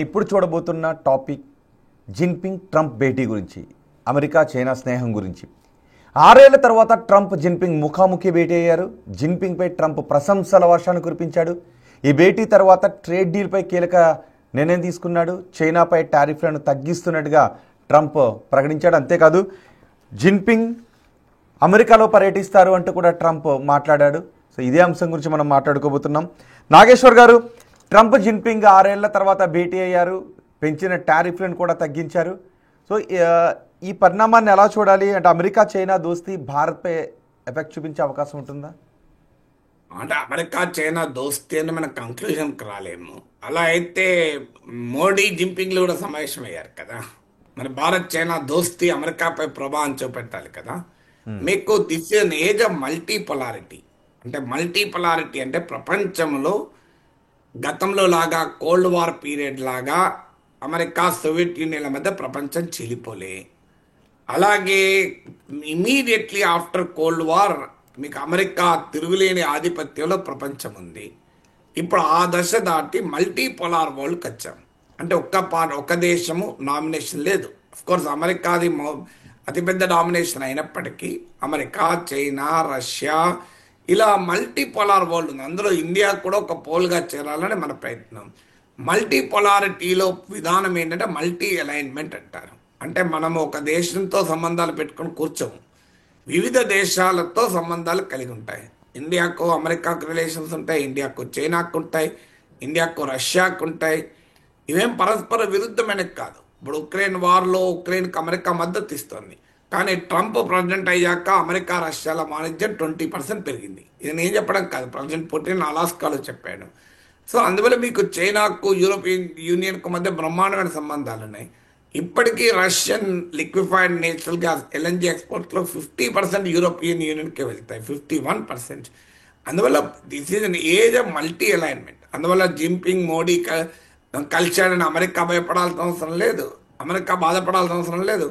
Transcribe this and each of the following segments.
ఇప్పుడు చూడబోతున్న topic Jinping Trump భేటీ గురించి, America China స్నేహం గురించి. 6 ఏళ్ల తర్వాత ట్రంప్ జిన్పింగ్ ముఖాముఖి భేటీ అయ్యారు. జిన్పింగ్పై ట్రంప్ ప్రశంసల వర్షాన్ని కురిపించాడు. ఈ భేటీ తర్వాత ట్రేడ్ డీల్పై కీలక నిర్ణయం తీసుకున్నాడు. చైనాపై టారిఫ్లను తగ్గిస్తున్నట్టుగా ట్రంప్ ప్రకటించాడు. అంతేకాదు జిన్పింగ్ అమెరికాలో పర్యటిస్తారు అంటూ కూడా ట్రంప్ మాట్లాడాడు. సో ఇదే అంశం గురించి మనం మాట్లాడుకోబోతున్నాం. నాగేశ్వర్ గారు, ట్రంప్ జిన్పింగ్ 6 ఏళ్ల తర్వాత భేటీ అయ్యారు. పెంచిన టారిఫ్లను కూడా తగ్గించారు. సో ఈ పరిణామాన్ని ఎలా చూడాలి? అంటే అమెరికా చైనా దోస్తీ భారత్పై ఎఫెక్ట్ చూపించే అవకాశం ఉంటుందా? అంటే అమెరికా చైనా దోస్తీ అని మన కంక్లూజన్కి రాలేము. అలా అయితే మోడీ జిన్పింగ్లు కూడా సమావేశమయ్యారు కదా. మరి భారత్ చైనా దోస్తీ అమెరికాపై ప్రభావం చూపెట్టాలి కదా. మీకు దిస్ ఇస్ ఏజ్ ఆఫ్ మల్టీపొలారిటీ. అంటే మల్టీపొలారిటీ అంటే ప్రపంచంలో గతంలో లాగా కోల్డ్ వార్ పీరియడ్ లాగా అమెరికా సోవియట్ యూనియన్ల మధ్య ప్రపంచం చీలిపోలే. అలాగే ఇమీడియట్లీ ఆఫ్టర్ కోల్డ్ వార్ మీకు అమెరికా తిరుగులేని ఆధిపత్యంలో ప్రపంచం ఉంది. ఇప్పుడు ఆ దశ దాటి మల్టీపోలార్ వరల్డ్కి వచ్చాం. అంటే ఒక దేశము డామినేషన్ లేదు. అఫ్కోర్స్ అమెరికాది అతిపెద్ద డామినేషన్ అయినప్పటికీ అమెరికా, చైనా, రష్యా ఇలా మల్టీపోలార్ వరల్డ్ ఉంది. అందులో ఇండియా కూడా ఒక పోల్గా చేరాలని మన ప్రయత్నం. మల్టీపోలారిటీలో విధానం ఏంటంటే మల్టీ అలైన్మెంట్ అంటారు. అంటే మనము ఒక దేశంతో సంబంధాలు పెట్టుకొని కూర్చోము, వివిధ దేశాలతో సంబంధాలు కలిగి ఉంటాయి. ఇండియాకు అమెరికాకు రిలేషన్స్ ఉంటాయి, ఇండియాకు చైనాకు ఉంటాయి, ఇండియాకు రష్యాకు ఉంటాయి. ఇవేం పరస్పర విరుద్ధమైనవి కాదు. ఇప్పుడు ఉక్రెయిన్ వార్లో ఉక్రెయిన్కి అమెరికా మద్దతు ఇస్తుంది. కానీ ట్రంప్ ప్రెసిడెంట్ అయ్యాక అమెరికా రష్యాల వాణిజ్యం 20% పెరిగింది. ఇది నేను చెప్పడం కాదు, ప్రెసిడెంట్ పుటిన్ అలాస్కాలో చెప్పాడు. సో అందువల్ల మీకు చైనాకు యూరోపియన్ యూనియన్కు మధ్య బ్రహ్మాండమైన సంబంధాలు ఉన్నాయి. ఇప్పటికీ Russian liquefied natural gas LNG ఎక్స్పోర్ట్స్లో 50% యూరోపియన్ యూనియన్కే వెళ్తాయి, 51%. అందువల్ల this is an age of multi alignment. అందువల్ల జిన్పింగ్ మోడీ కలిశాడని అమెరికా భయపడాల్సిన అవసరం లేదు, అమెరికా బాధపడాల్సిన అవసరం లేదు.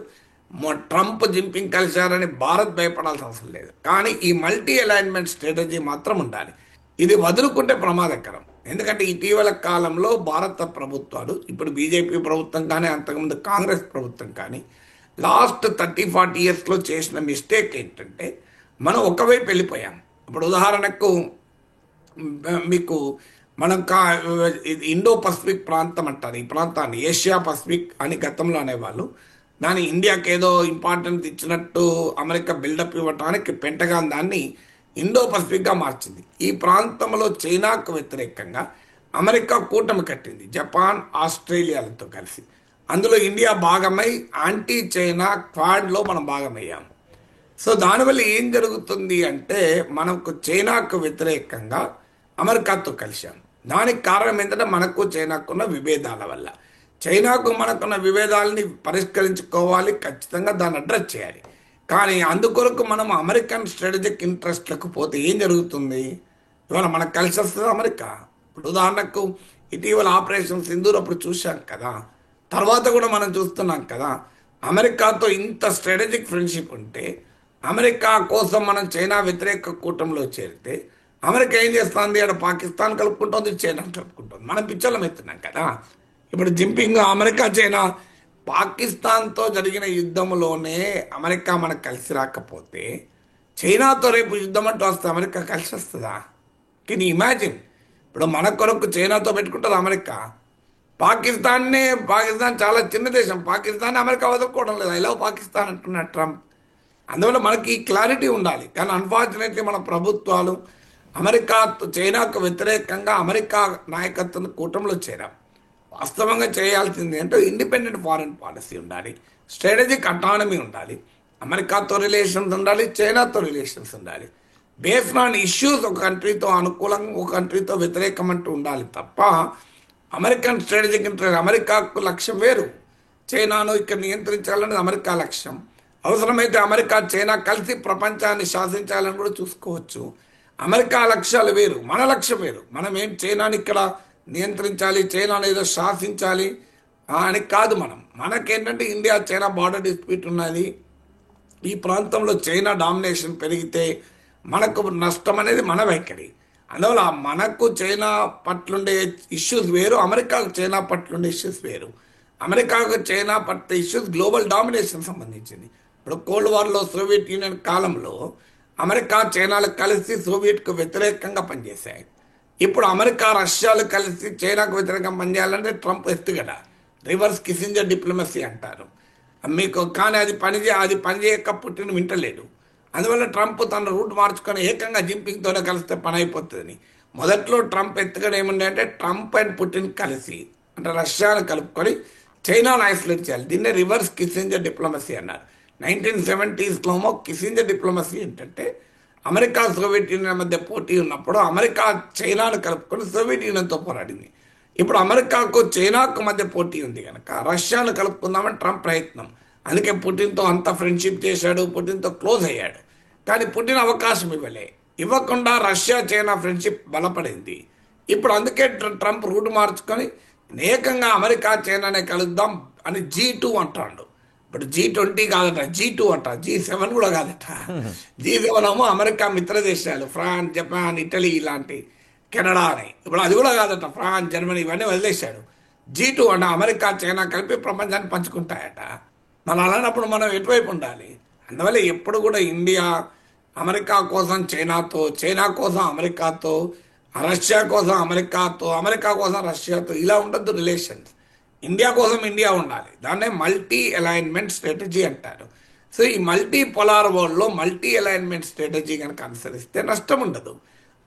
ట్రంప్ జిన్పింగ్ కలిశారని భారత్ భయపడాల్సిన అవసరం లేదు. కానీ ఈ మల్టీ అలైన్మెంట్ స్ట్రాటజీ మాత్రం ఉండాలి. ఇది వదులుకుంటే ప్రమాదకరం. ఎందుకంటే ఇటీవల కాలంలో భారత ప్రభుత్వాలు, ఇప్పుడు బీజేపీ ప్రభుత్వం కానీ అంతకుముందు కాంగ్రెస్ ప్రభుత్వం కానీ లాస్ట్ 30-40 ఇయర్స్లో చేసిన మిస్టేక్ ఏంటంటే మనం ఒకవైపు వెళ్ళిపోయాం. ఇప్పుడు ఉదాహరణకు మీకు మనం ఇండో పసిఫిక్ ప్రాంతం అంటారు. ఈ ప్రాంతాన్ని ఏషియా పసిఫిక్ అని గతంలో అనేవాళ్ళు. దాని ఇండియాకి ఏదో ఇంపార్టెన్స్ ఇచ్చినట్టు అమెరికా బిల్డప్ ఇవ్వడానికి పెంటగాన్ దాన్ని ఇండో పసిఫిక్గా మార్చింది. ఈ ప్రాంతంలో చైనాకు వ్యతిరేకంగా అమెరికా కూటమి కట్టింది, జపాన్, ఆస్ట్రేలియాలతో కలిసి. అందులో ఇండియా భాగమై యాంటీ చైనా క్వాడ్లో మనం భాగమయ్యాము. సో దానివల్ల ఏం జరుగుతుంది అంటే మనకు చైనాకు వ్యతిరేకంగా అమెరికాతో కలిశాము. దానికి కారణం ఏంటంటే మనకు చైనాకున్న విభేదాల వల్ల. చైనాకు మనకున్న విభేదాలని పరిష్కరించుకోవాలి, ఖచ్చితంగా దాన్ని అడ్రస్ చేయాలి. కానీ అందుకొరకు మనం అమెరికన్ స్ట్రాటజిక్ ఇంట్రెస్ట్లకు పోతే ఏం జరుగుతుంది? ఇవాళ మనకు కలిసి వస్తుంది అమెరికా. ఇప్పుడు ఉదాహరణకు ఇటీవల ఆపరేషన్ సింధూర్ అప్పుడు చూశాం కదా, తర్వాత కూడా మనం చూస్తున్నాం కదా. అమెరికాతో ఇంత స్ట్రాటజిక్ ఫ్రెండ్షిప్ ఉంటే అమెరికా కోసం మనం చైనా వ్యతిరేక కూటమిలో చేరితే అమెరికా ఏం చేస్తుంది? అక్కడ పాకిస్తాన్ కలుపుకుంటుంది, చైనా కలుపుకుంటుంది. మనం పిచ్చలం ఎత్తున్నాం కదా. ఇప్పుడు జిన్పింగ్ అమెరికా చైనా పాకిస్తాన్తో జరిగిన యుద్ధంలోనే అమెరికా మనకు కలిసి రాకపోతే చైనాతో రేపు యుద్ధం అంటూ వస్తే అమెరికా కలిసి వస్తుందా? Can you imagine? ఇప్పుడు మన కొరకు చైనాతో పెట్టుకుంటుంది అమెరికా. పాకిస్తాన్ చాలా చిన్న దేశం, పాకిస్తాన్ అమెరికా వదులుకోవడం లేదు. ఐ లవ్ పాకిస్తాన్ అంటున్నాడు ట్రంప్. అందువల్ల మనకి క్లారిటీ ఉండాలి. కానీ అన్ఫార్చునేట్లీ మన ప్రభుత్వాలు అమెరికా చైనాకు వ్యతిరేకంగా అమెరికా నాయకత్వం కూటమిలో చేరాం. వాస్తవంగా చేయాల్సింది అంటే ఇండిపెండెంట్ ఫారెన్ పాలసీ ఉండాలి, స్ట్రాటజిక్ అటానమీ ఉండాలి, అమెరికాతో రిలేషన్స్ ఉండాలి, చైనాతో రిలేషన్స్ ఉండాలి. బేస్డ్ ఆన్ ఇష్యూస్ ఒక కంట్రీతో అనుకూలంగా ఒక కంట్రీతో వ్యతిరేకం అంటూ ఉండాలి తప్ప అమెరికన్ స్ట్రాటజిక్ ఇంట్రెస్ట్ అమెరికాకు లక్ష్యం వేరు. చైనాను ఇక్కడ నియంత్రించాలనేది అమెరికా లక్ష్యం. అవసరమైతే అమెరికా చైనా కలిసి ప్రపంచాన్ని శాసించాలని కూడా చూసుకోవచ్చు. అమెరికా లక్ష్యాలు వేరు, మన లక్ష్యం వేరు. మనం ఏం చైనాని ఇక్కడ నియంత్రించాలి, చైనాను ఏదో శాసించాలి అని కాదు. మనకేంటంటే ఇండియా చైనా బార్డర్ డిస్ప్యూట్ ఉన్నది. ఈ ప్రాంతంలో చైనా డామినేషన్ పెరిగితే మనకు నష్టం అనేది మన వైఖరి. అందువల్ల మనకు చైనా పట్లుండే ఇష్యూస్ వేరు, అమెరికాకు చైనా పట్లుండే ఇష్యూస్ వేరు. అమెరికాకు చైనా పట్ల ఇష్యూస్ గ్లోబల్ డామినేషన్ సంబంధించింది. ఇప్పుడు కోల్డ్ వార్లో సోవియట్ యూనియన్ కాలంలో అమెరికా చైనాలు కలిసి సోవియట్కు వ్యతిరేకంగా పనిచేశాయి. ఇప్పుడు అమెరికా రష్యాలు కలిసి చైనాకు వ్యతిరేకంగా పనిచేయాలంటే ట్రంప్ ఎత్తుగడ రివర్స్ కిసింజర్ డిప్లొమసీ అంటారు మీకు. కానీ అది పనిచేయక పుట్టిన వింటలేడు. అందువల్ల ట్రంప్ తన రూట్ మార్చుకొని ఏకంగా జింపింగ్తోనే కలిస్తే పని అయిపోతుందని. మొదట్లో ట్రంప్ ఎత్తుగడ ఏముండే అంటే ట్రంప్ అండ్ పుటిన్ కలిసి అంటే రష్యాను కలుపుకొని చైనాను ఐసోలేట్ చేయాలి. దీన్నే రివర్స్ కిసింజర్ డిప్లొమసీ అన్నారు. 1970s కిసింజర్ డిప్లొమసీ ఏంటంటే అమెరికా సోవియట్ యూనియన్ మధ్య పోటీ ఉన్నప్పుడు అమెరికా చైనాను కలుపుకొని సోవియట్ యూనియన్తో పోరాడింది. ఇప్పుడు అమెరికాకు చైనాకు మధ్య పోటీ ఉంది కనుక రష్యాను కలుపుకుందామని ట్రంప్ ప్రయత్నం. అందుకే పుటిన్తో అంత ఫ్రెండ్షిప్ చేశాడు, పుటిన్తో క్లోజ్ అయ్యాడు. కానీ పుటిన్ అవకాశం ఇవ్వకుండా రష్యా చైనా ఫ్రెండ్షిప్ బలపడింది. ఇప్పుడు అందుకే ట్రంప్ రూట్ మార్చుకొని ఏకంగా అమెరికా చైనానే కలుద్దాం అని G2 అంటాడు. ఇప్పుడు G20 కాదట, G2 అంట, G7 కూడా కాదట. G7 అమెరికా మిత్ర దేశాలు ఫ్రాన్స్, జపాన్, ఇటలీ ఇలాంటి, కెనడా అని. ఇప్పుడు అది కూడా కాదట, ఫ్రాన్స్, జర్మనీ ఇవన్నీ వదిలేశాడు. G2 అంటే అమెరికా చైనా కలిపి ప్రపంచాన్ని పంచుకుంటాయట. మనం అలాంటప్పుడు మనం ఎటువైపు ఉండాలి? అందువల్ల ఎప్పుడు కూడా ఇండియా అమెరికా కోసం చైనాతో, చైనా కోసం అమెరికాతో, రష్యా కోసం అమెరికాతో, అమెరికా కోసం రష్యాతో ఇలా ఉండద్దు రిలేషన్స్. ఇండియా కోసం ఇండియా ఉండాలి. దాన్నే మల్టీ అలైన్మెంట్ స్ట్రాటజీ అంటారు. సో ఈ మల్టీ పొలార్ వరల్డ్లో మల్టీ అలైన్మెంట్ స్ట్రాటజీ కనుక అనుసరిస్తే నష్టం ఉండదు.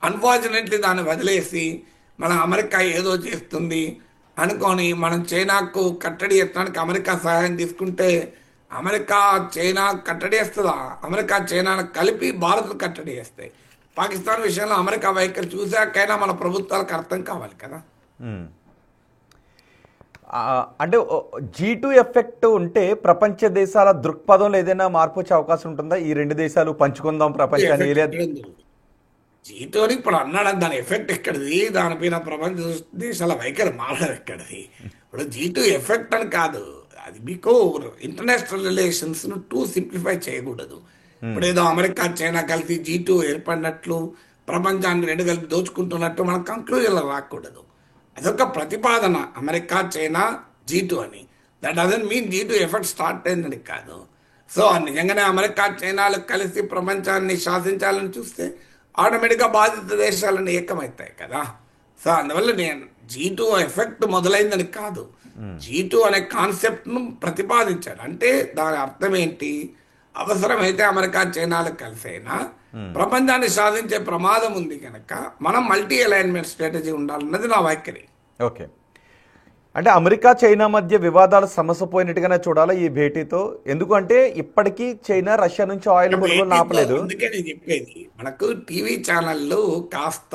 అన్ఫార్చునేట్లీ దాన్ని వదిలేసి మన అమెరికా ఏదో చేస్తుంది అనుకొని మనం చైనాకు కట్టడి ఎత్తడానికి అమెరికా సహాయం తీసుకుంటే అమెరికా చైనా కట్టడి వేస్తుందా? అమెరికా చైనాను కలిపి భారత్ కట్టడి వేస్తాయి. పాకిస్తాన్ విషయంలో అమెరికా వైఖరి చూసాకైనా మన ప్రభుత్వాలకు అర్థం కావాలి కదా. అంటే G2 ఎఫెక్ట్ ఉంటే ప్రపంచ దేశాల దృక్పథంలో ఏదైనా మార్పు వచ్చే అవకాశం ఉంటుందా? ఈ రెండు దేశాలు పంచుకుందాం ప్రపంచాన్ని. G2 ఇప్పుడు అన్నాడు, దాని ఎఫెక్ట్ ఎక్కడిది? దానిపైన ప్రపంచ దేశాల వైఖరి మారడం ఎక్కడిది? ఇప్పుడు G2 ఎఫెక్ట్ అని కాదు, అది మీకు ఇంటర్నేషనల్ రిలేషన్స్ ను టూ సింప్లిఫై చేయకూడదు. ఇప్పుడు ఏదో అమెరికా చైనా కలిసి G2 ఏర్పడినట్లు ప్రపంచాన్ని రెండు కలిపి దోచుకుంటున్నట్టు మన కంక్లూజన్లో రాకూడదు. అదొక ప్రతిపాదన, అమెరికా చైనా G2 అని. That doesn't mean G2 effect start అయిందని కాదు. సో నిజంగానే అమెరికా చైనాలు కలిసి ప్రపంచాన్ని శాసించాలని చూస్తే ఆటోమేటిక్గా బాధిత దేశాలను ఏకమవుతాయి కదా. సో అందువల్ల నేను G2 ఎఫెక్ట్ మొదలైందని కాదు, G2 అనే కాన్సెప్ట్ను ప్రతిపాదించాడు. అంటే దాని అర్థం ఏంటి? అవసరమైతే అమెరికా చైనాలు కలిసైనా ప్రపంచాన్ని సాధించే ప్రమాదం ఉంది కనుక మనం మల్టీ అలైన్మెంట్ స్ట్రాటజీ ఉండాలన్నది నా వైఖరి. ఓకే, అంటే అమెరికా చైనా మధ్య వివాదాలు సమసిపోయినట్టుగానే చూడాలి ఈ భేటీతో. ఎందుకంటే ఇప్పటికీ చైనా రష్యా నుంచి ఆయిల్ కొనుగోలు ఆపలేదు. అందుకే నేను చెప్పేది, మనకు టీవీ ఛానళ్ళు కాస్త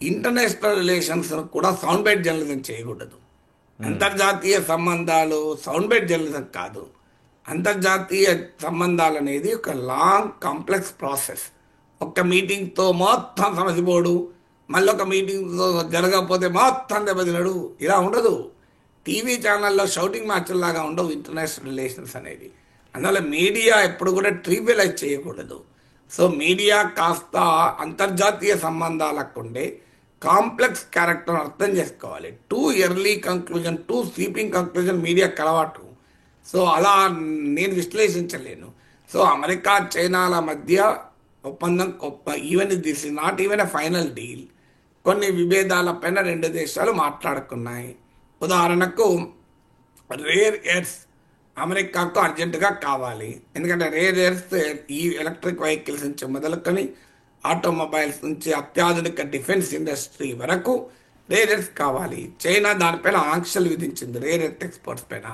ఇంటర్నేషనల్ రిలేషన్స్ కూడా సౌండ్ బైట్ జర్నలిజం చేయకూడదు. అంతర్జాతీయ సంబంధాలు సౌండ్ బైట్ జర్నలిజం కాదు. అంతర్జాతీయ సంబంధాలు అనేది ఒక లాంగ్ కాంప్లెక్స్ ప్రాసెస్. ఒక్క మీటింగ్తో మొత్తం సమసిపోడు, మళ్ళీ ఒక మీటింగ్తో జరగకపోతే మొత్తం దెబ్బతినడు, ఇలా ఉండదు. టీవీ ఛానల్లో షౌటింగ్ మ్యాచ్ల లాగా ఉండవు ఇంటర్నేషనల్ రిలేషన్స్ అనేది. అందువల్ల మీడియా ఎప్పుడు కూడా ట్రివియలైజ్ చేయకూడదు. సో మీడియా కాస్త అంతర్జాతీయ సంబంధాలకు ఉండే కాంప్లెక్స్ క్యారెక్టర్ అర్థం చేసుకోవాలి. Too early conclusion, two sweeping conclusion మీడియాకి అలవాటు. సో అలా నేను విశ్లేషించలేను. సో అమెరికా చైనాల మధ్య ఒప్పందం even this is not even a final deal. కొన్ని విభేదాల పైన రెండు దేశాలు మాట్లాడుకున్నాయి. ఉదాహరణకు రేర్ ఎర్త్స్ అమెరికాకు అర్జెంటుగా కావాలి. ఎందుకంటే రేర్ ఎర్త్స్ ఈ ఎలక్ట్రిక్ వెహికల్స్ నుంచి మొదలుకొని ఆటోమొబైల్స్ నుంచి అత్యాధునిక డిఫెన్స్ ఇండస్ట్రీ వరకు రేర్ ఎర్త్స్ కావాలి. చైనా దానిపైన ఆంక్షలు విధించింది రేర్ ఎర్త్ ఎక్స్పోర్ట్స్ పైన.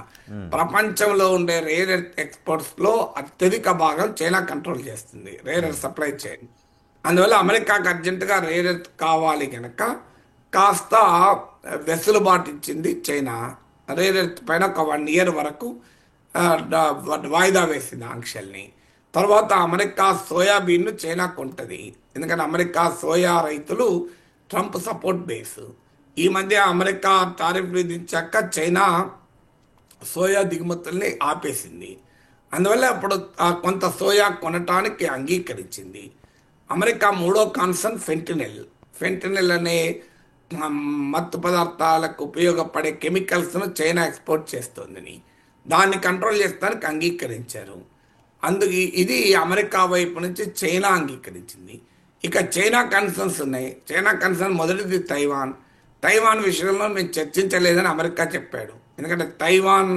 ప్రపంచంలో ఉండే రేర్ ఎర్త్ ఎక్స్పోర్ట్స్లో అత్యధిక భాగం చైనా కంట్రోల్ చేస్తుంది, రేర్ ఎర్త్ సప్లై చైన్. అందువల్ల అమెరికాకు అర్జెంటుగా రేర్ ఎర్త్ కావాలి కనుక కాస్త వెసులుబాటు ఇచ్చింది చైనా. రేర్ ఎర్త్ పైన ఒక 1 year వరకు వాయిదా వేసింది ఆంక్షల్ని. తర్వాత అమెరికా సోయాబీన్ను చైనా కొంటది. ఎందుకంటే అమెరికా సోయా రైతులు ట్రంప్ సపోర్ట్ బేస్. ఈ మధ్య అమెరికా టారిఫ్ విధించాక చైనా సోయా దిగుమతుల్ని ఆపేసింది. అందువల్ల అప్పుడు కొంత సోయా కొనటానికి అంగీకరించింది. అమెరికా మూడో కాన్సర్న్ ఫెంటనిల్. ఫెంటనిల్ అనే ఆ, మత్తు పదార్థాలకు ఉపయోగపడే కెమికల్స్ను చైనా ఎక్స్పోర్ట్ చేస్తుందని, దాన్ని కంట్రోల్ చేస్తానికి అంగీకరించారు. ఇది అమెరికా వైపు నుంచి చైనా అంగీకరించింది. ఇక చైనా కన్సర్న్స్ ఉన్నాయి. చైనా కన్సర్న్ మొదటిది తైవాన్. తైవాన్ విషయంలో మేము చర్చించలేదని అమెరికా చెప్పాడు. ఎందుకంటే తైవాన్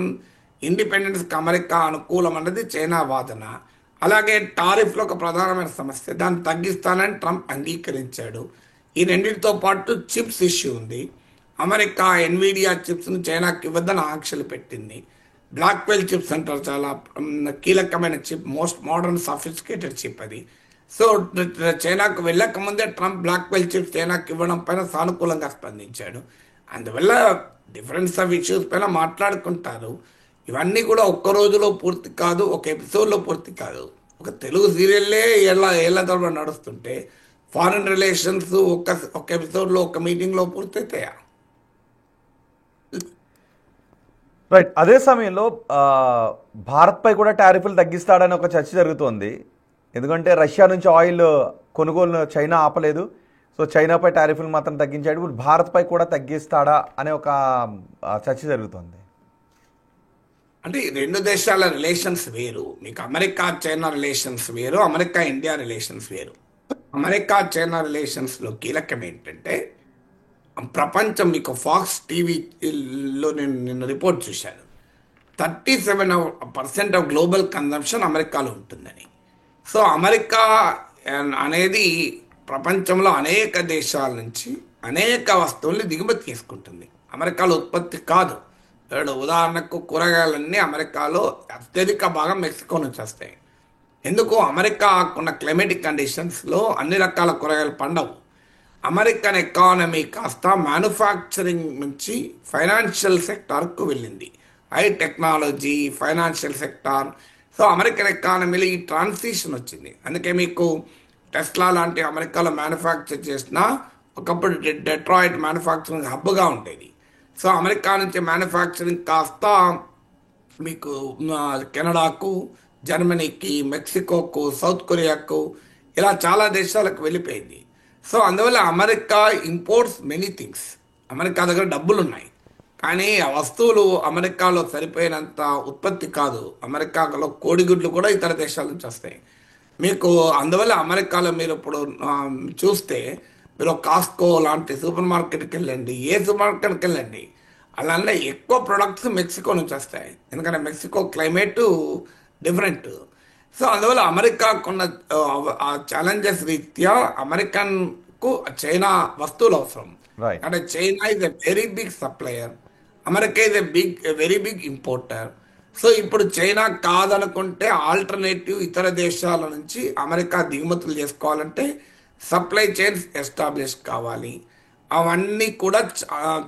ఇండిపెండెన్స్కి అమెరికా అనుకూలం అన్నది చైనా వాదన. అలాగే టారిఫ్లో ఒక ప్రధానమైన సమస్య, దాన్ని తగ్గిస్తానని ట్రంప్ అంగీకరించాడు. ఈ రెండింటితో పాటు చిప్స్ ఇష్యూ ఉంది. అమెరికా ఎన్విడియా చిప్స్ను చైనాకి ఇవ్వద్దని ఆంక్షలు పెట్టింది. బ్లాక్వెల్ చిప్స్ అంటారు, చాలా కీలకమైన chip, most modern sophisticated chip అది. సో చైనాకు వెళ్ళక ముందే ట్రంప్ బ్లాక్వెల్ చిప్స్ చైనాకి ఇవ్వడం పైన సానుకూలంగా స్పందించాడు. అందువల్ల డిఫరెన్స్ ఆఫ్ ఇష్యూస్ పైన మాట్లాడుకుంటారు. ఇవన్నీ కూడా ఒక్క రోజులో పూర్తి కాదు, ఒక ఎపిసోడ్లో పూర్తి కాదు. ఒక తెలుగు సీరియల్లే ఏళ్ళ తరబడి నడుస్తుంటే ఫారిన్ రిలేషన్స్ ఒక ఎపిసోడ్లో ఒక మీటింగ్లో పూర్తయితాయా? రైట్. అదే సమయంలో భారత్పై కూడా టారిఫ్లు తగ్గిస్తాడని ఒక చర్చ జరుగుతోంది. ఎందుకంటే రష్యా నుంచి ఆయిల్ కొనుగోలు చైనా ఆపలేదు. సో చైనాపై టారిఫ్లు మాత్రం తగ్గించాడు. ఇప్పుడు భారత్పై కూడా తగ్గిస్తాడా అనే ఒక చర్చ జరుగుతోంది. అంటే ఈ రెండు దేశాల రిలేషన్స్ వేరు. మీకు అమెరికా చైనా రిలేషన్స్ వేరు, అమెరికా ఇండియా రిలేషన్స్ వేరు. అమెరికా చైనా రిలేషన్స్లో కీలకం ఏంటంటే ప్రపంచం, మీకు ఫాక్స్ టీవీలో నేను నిన్న రిపోర్ట్ చూశాను, 37% ఆఫ్ గ్లోబల్ కన్జంప్షన్ అమెరికాలో ఉంటుందని. సో అమెరికా అనేది ప్రపంచంలో అనేక దేశాల నుంచి అనేక వస్తువుల్ని దిగుమతి చేసుకుంటుంది. అమెరికాలో ఉత్పత్తి కాదు. ఉదాహరణకు కూరగాయలన్నీ అమెరికాలో అత్యధిక భాగం మెక్సికో నుంచి వస్తాయి. ఎందుకు? అమెరికా ఉన్న క్లైమేటిక్ కండిషన్స్లో అన్ని రకాల కూరగాయలు పండవు. అమెరికన్ ఎకానమీ కాస్త మ్యానుఫ్యాక్చరింగ్ నుంచి ఫైనాన్షియల్ సెక్టార్కు వెళ్ళింది. High technology, financial sector. So American ఎకానమీలో ఈ ట్రాన్సిషన్ వచ్చింది. అందుకే మీకు టెస్లా లాంటి అమెరికాలో మ్యానుఫ్యాక్చర్ చేసిన ఒకప్పుడు డెట్రాయిట్ మ్యానుఫ్యాక్చరింగ్ హబ్గా ఉండేది. సో అమెరికా నుంచి మ్యానుఫ్యాక్చరింగ్ కాస్త మీకు కెనడాకు, జర్మనీకి, మెక్సికోకు, సౌత్ కొరియాకు, ఇలా చాలా దేశాలకు వెళ్ళిపోయింది. సో అందువల్ల America imports many things. America దగ్గర డబ్బులు ఉన్నాయి, కానీ ఆ వస్తువులు అమెరికాలో సరిపోయినంత ఉత్పత్తి కాదు. అమెరికాలో కోడిగుడ్లు కూడా ఇతర దేశాల నుంచి వస్తాయి మీకు. అందువల్ల అమెరికాలో మీరు ఇప్పుడు చూస్తే, మీరు కాస్కో లాంటి సూపర్ మార్కెట్కి వెళ్ళండి, ఏ సూపర్ మార్కెట్కి వెళ్ళండి, అలానే ఎక్కువ ప్రొడక్ట్స్ మెక్సికో నుంచి వస్తాయి. ఎందుకంటే మెక్సికో క్లైమేట్ డిఫరెంట్. సో అందువల్ల అమెరికాకున్న ఛాలెంజెస్ రీత్యా అమెరికన్కు చైనా వస్తువులు అవసరం. అంటే China is a very big supplier, America is a very big importer. So ఇప్పుడు చైనా కాదనుకుంటే ఆల్టర్నేటివ్ ఇతర దేశాల నుంచి అమెరికా దిగుమతులు చేసుకోవాలంటే సప్లై చైన్స్ ఎస్టాబ్లిష్ కావాలి. అవన్నీ కూడా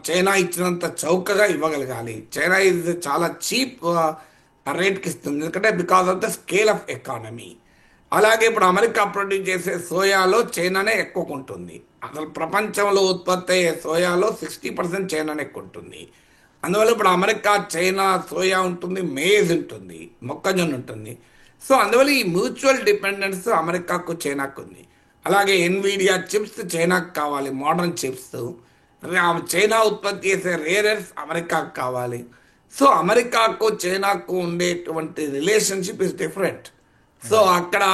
చైనా ఇచ్చినంత చౌకగా ఇవ్వగలగాలి. చైనా ఇది చాలా చీప్ రేట్కి ఇస్తుంది, ఎందుకంటే because of the scale of economy. అలాగే ఇప్పుడు అమెరికా ప్రొడ్యూస్ చేసే సోయాలో చైనానే ఎక్కువ ఉంటుంది. అసలు ప్రపంచంలో ఉత్పత్తి అయ్యే సోయాలో 60% చైనానే ఎక్కువ ఉంటుంది. అందువల్ల ఇప్పుడు అమెరికా చైనా సోయా ఉంటుంది, మేజ్ ఉంటుంది, మొక్కజొన్న ఉంటుంది. సో అందువల్ల ఈ మ్యూచువల్ డిపెండెన్స్ అమెరికాకు చైనాకు ఉంది. అలాగే ఎన్విడియా చిప్స్ చైనాకు కావాలి, మోడర్న్ చిప్స్. చైనా ఉత్పత్తి చేసే రేర్ ఎర్త్స్ అమెరికాకు కావాలి. సో అమెరికాకు చైనాకు ఉండేటువంటి రిలేషన్షిప్ ఇస్ డిఫరెంట్. సో అక్కడ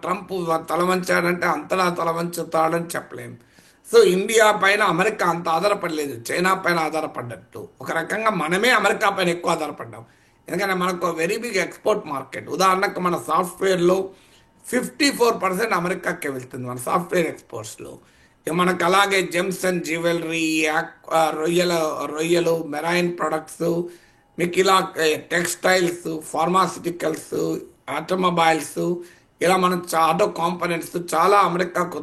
ట్రంప్ తలవంచాడంటే అంతలా తలవంచుతాడని చెప్పలేం. సో ఇండియా పైన అమెరికా అంత ఆధారపడలేదు, చైనా పైన ఆధారపడ్డట్టు. ఒక రకంగా మనమే అమెరికా పైన ఎక్కువ ఆధారపడ్డాం, ఎందుకంటే మనకు వెరీ బిగ్ ఎక్స్పోర్ట్ మార్కెట్. ఉదాహరణకు మన సాఫ్ట్వేర్లో 54% అమెరికాకే వెళ్తుంది, మన సాఫ్ట్వేర్ ఎక్స్పోర్ట్స్లో. మనకు అలాగే జెమ్స్ అండ్ జ్యువెలరీ, రొయ్యలు, మెరైన్ ప్రొడక్ట్స్, మీకు ఇలా టెక్స్టైల్స్, ఫార్మాసిటికల్స్, ఆటోమొబైల్స్, ఇలా మనం ఆటో కాంపోనెంట్స్ చాలా అమెరికాకు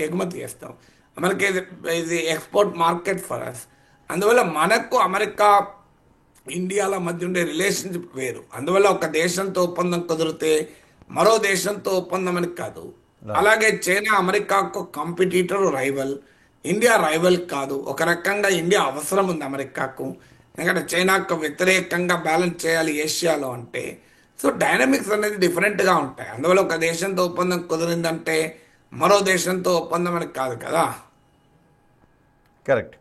ఎగుమతి చేస్తాం. అమెరికా ఇది ఎక్స్పోర్ట్ మార్కెట్ ఫర్ అస్. అందువల్ల మనకు అమెరికా ఇండియాల మధ్య ఉండే రిలేషన్షిప్ వేరు. అందువల్ల ఒక దేశంతో ఒప్పందం కుదిరితే మరో దేశంతో ఒప్పందం అని కాదు. అలాగే చైనా అమెరికాకు కాంపిటీటర్, రైవల్. ఇండియా రైవల్ కాదు. ఒక రకంగా ఇండియా అవసరం ఉంది అమెరికాకు, ఎందుకంటే చైనాకు వ్యతిరేకంగా బ్యాలెన్స్ చేయాలి ఏషియాలో అంటే. సో డైనమిక్స్ అనేది డిఫరెంట్గా ఉంటాయి. అందువల్ల ఒక దేశంతో ఒప్పందం కుదిరిందంటే మరో దేశంతో ఒప్పందం అని కాదు కదా. కరెక్ట్.